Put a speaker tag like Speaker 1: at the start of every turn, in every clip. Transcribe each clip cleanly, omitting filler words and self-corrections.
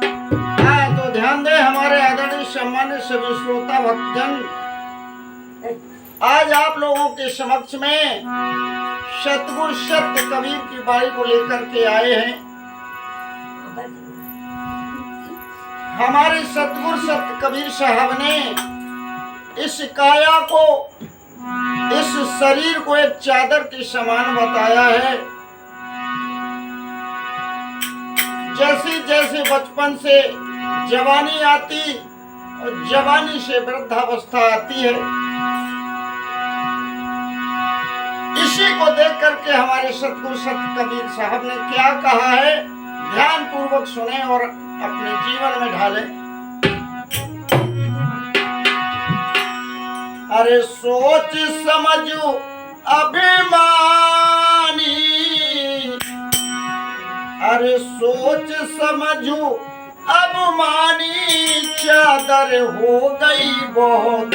Speaker 1: हाँ, तो ध्यान दे हमारे आदरणीय सम्मानित सभी श्रोता भक्तजन, आज आप लोगों के समक्ष में सतगुरु सत्य कबीर की बाणी को लेकर के आए हैं। हमारे सतगुरु सत्य कबीर साहब ने इस काया को, इस शरीर को एक चादर के समान बताया है। जैसे जैसे बचपन से जवानी आती और जवानी से वृद्धावस्था आती है, इसी को देख करके हमारे सतगुरु सत्य कबीर साहब ने क्या कहा है, ध्यान पूर्वक सुने और अपने जीवन में ढालें। अरे सोच समझो अभिमानी, अरे सोच समझो अभिमानी, चादर हो गई बहुत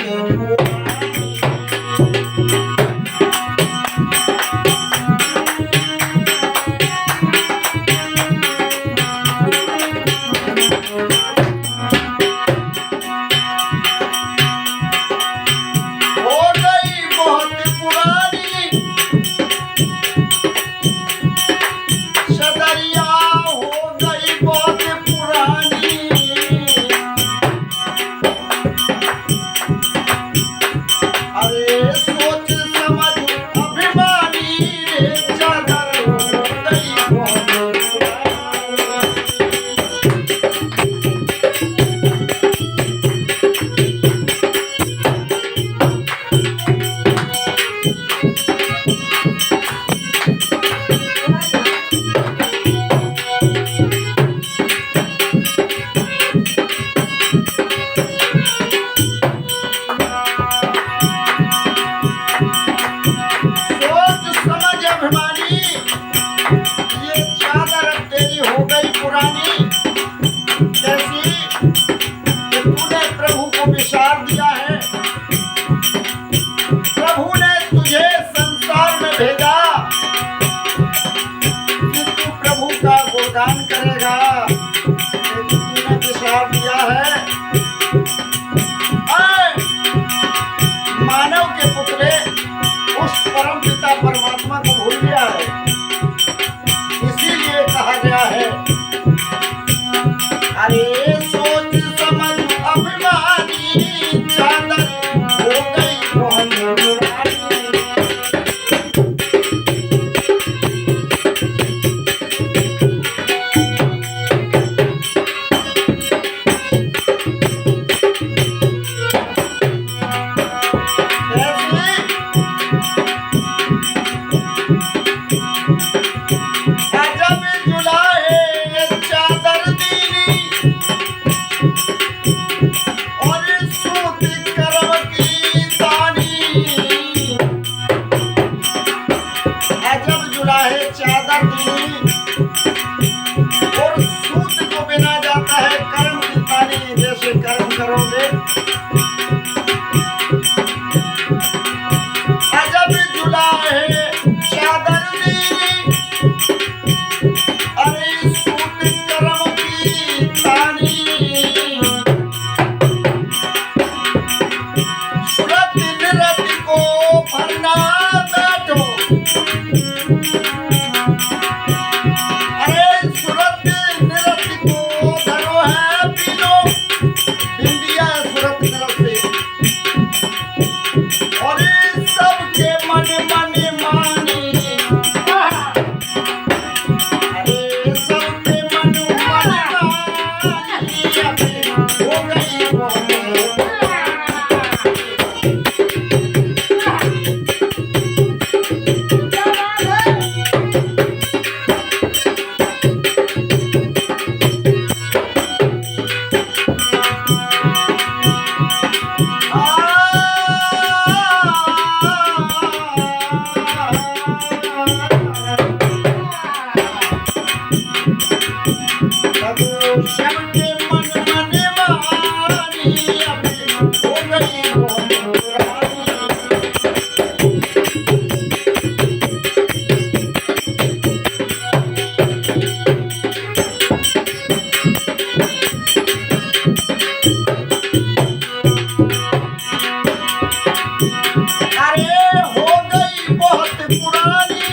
Speaker 1: पुरानी। गुणगान करेगा, तूने विचार दिया है। मानव के पुतले उस परम पिता परमात्मा को भूल गया है, इसीलिए कहा गया है अरे सोच समझ अभिमानी, चादर हो गई बहुत पुरानी। चादर और सूत को बिना जाता है कर्म की तानी, जैसे कर्म करोगे अजब जुला है चादर दी, अरे सूत कर्म की तानी। सुरत निरत को भरना बैठो, अरे हो गई बहुत पुरानी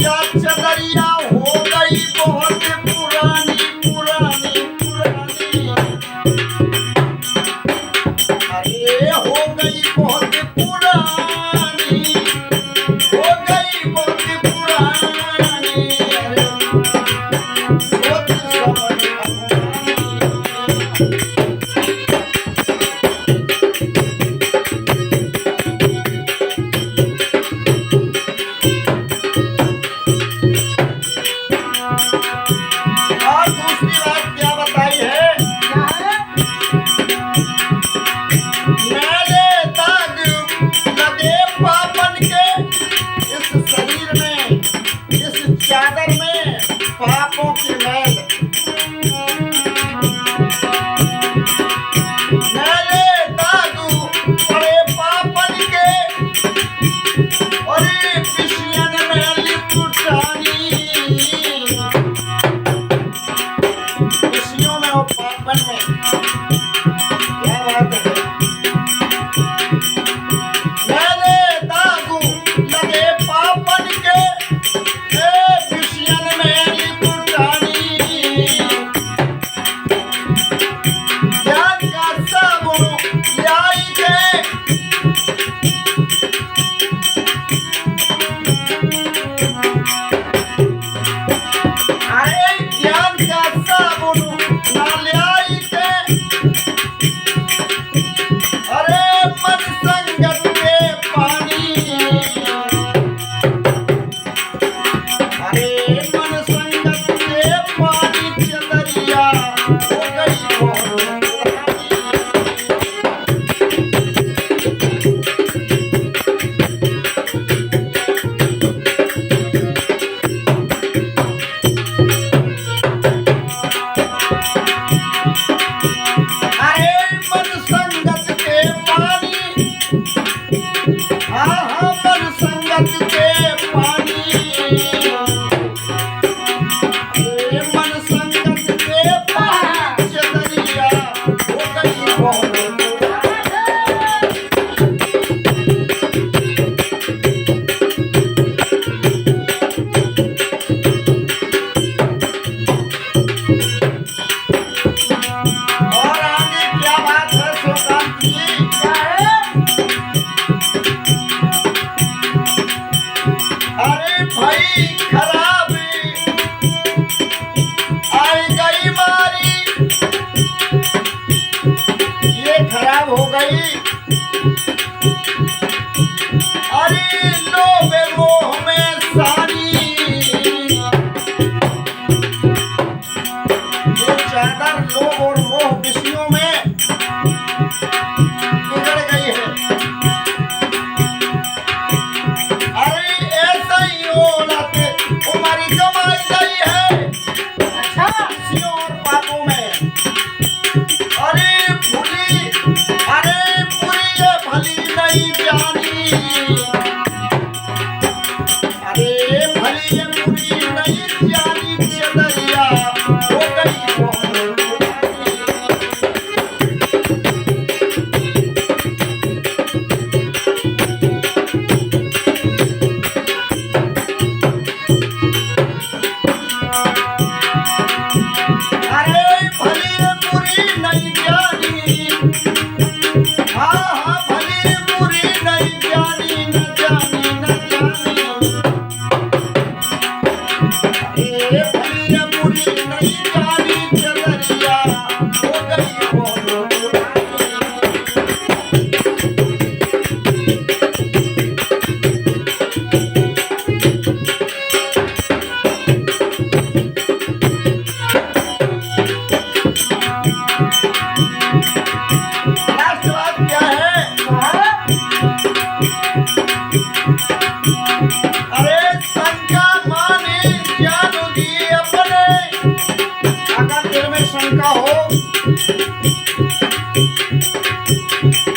Speaker 1: या चदरिया हो गई बहुत पुरानी पुरानी पुरानी। अरे हो गई बहुत पुरानी, हो गई बहुत पुरानी। अरे सोच समझ अपनी। और दूसरी बात क्या बताई है? मैले दाग लगे पापन के इस शरीर में, इस चादर में पापों की मैल। मैले दाग पड़े पापन के और पिशियन में लिपटानी। खुशियों में और पापन में क्या बात है? मैंने दागू लगे पापन के खुशियन में लिपटानी। ज्ञान का साबुन लाई के अरे ज्ञान का साबुन ना लाई के। अरे मन संगत के पानी। अरे मन संगत के पानी चदरिया हो गई बहुत अरे मन संगत के पानी। हाँ हाँ मन संगत के पानी। अरे मन संगत के पानी चदरिया हो गई बहुत और आगे क्या बात है सुकांत जी? क्या है? अरे भाई खराब आई गई मारी, ये खराब हो गई। अरे लोभ मोह में सारी, ये चादर लोभ और मोह विषयों में बिगड़ गई है। अरे ऐसा ही औलाद हमारी कमाई गई है विषयों और पापों में। अरे भूली, अरे बुरी ये भली नहीं जानी। अरे भली ये बुरी नहीं जानी चदरिया हो गई बहुत पुरानी। अरे भली ये बुरी नहीं जानी। हाँ हाँ भली बुरी नहीं जानी, न जानी न जानी। अरे भली ये बुरी नहीं जानी चदरिया हो गई बहुत पुरानी। लास्ट बात क्या है? अरे शंका मानी जान दिए अपने। अगर दिल में शंका हो,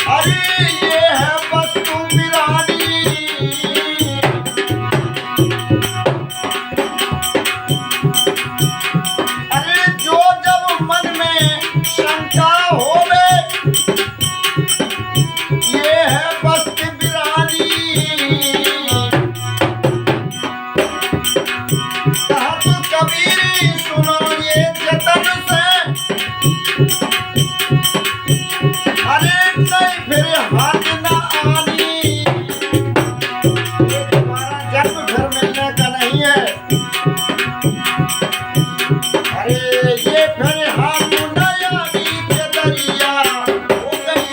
Speaker 1: अरे ये है वस्तु विरानी। कबीरी सुनो ये जतन से, अरे नहीं फिर हाथ न आनी, ये तुम्हारा जन्म फिर मिलने का नहीं है। अरे ये फिर हाथ न आनी के दरिया हो गई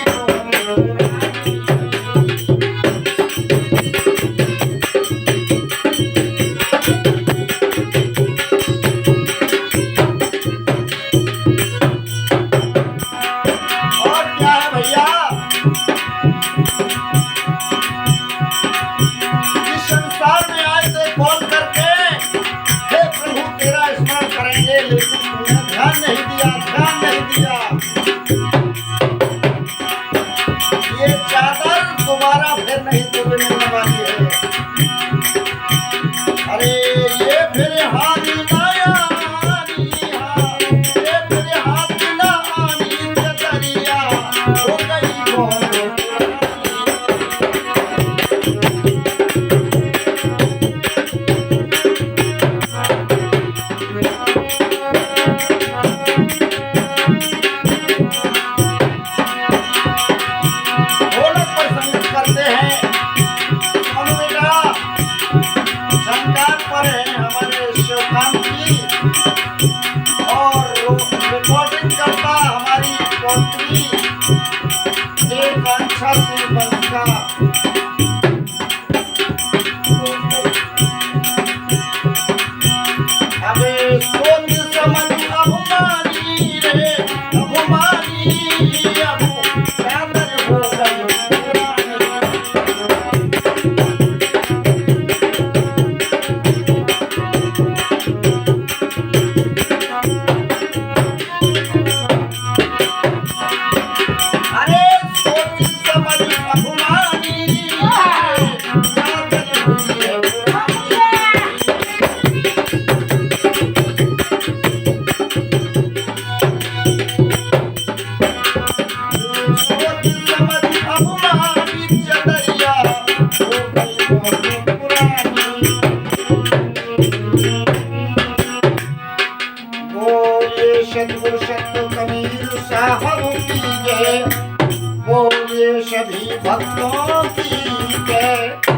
Speaker 1: और क्या है भैया, इस संसार में आए थे कॉल करके, हे प्रभु तेरा स्मरण करेंगे, लेकिन तुमने ध्यान नहीं दिया, ध्यान नहीं दिया। ये चादर दोबारा फिर नहीं तुम्हें मिलने वाली है। अरे ये फिर हाथ न आनी, ये फिर हाथ न आनी के दरिया हो गई बहुत ढोलक पर संगत करते हैं। सोनू बेटा संकार पर है हमारे शिवकांत जी, और रिकॉर्डिंग करता हमारी पौत्री एक अच्छा से बंका। अबे सोच समझ अभिमानी रे अभिमानी, अब चादर हो गई अरे सोच समझ अभिमानी, चादर हुई है सोच समझ अभिमानी, चदरिया हो गई बहुत पुरानी। बोले सतगुरु सत्य कबीर साहब की जय, बोले सभी भक्तों की जय।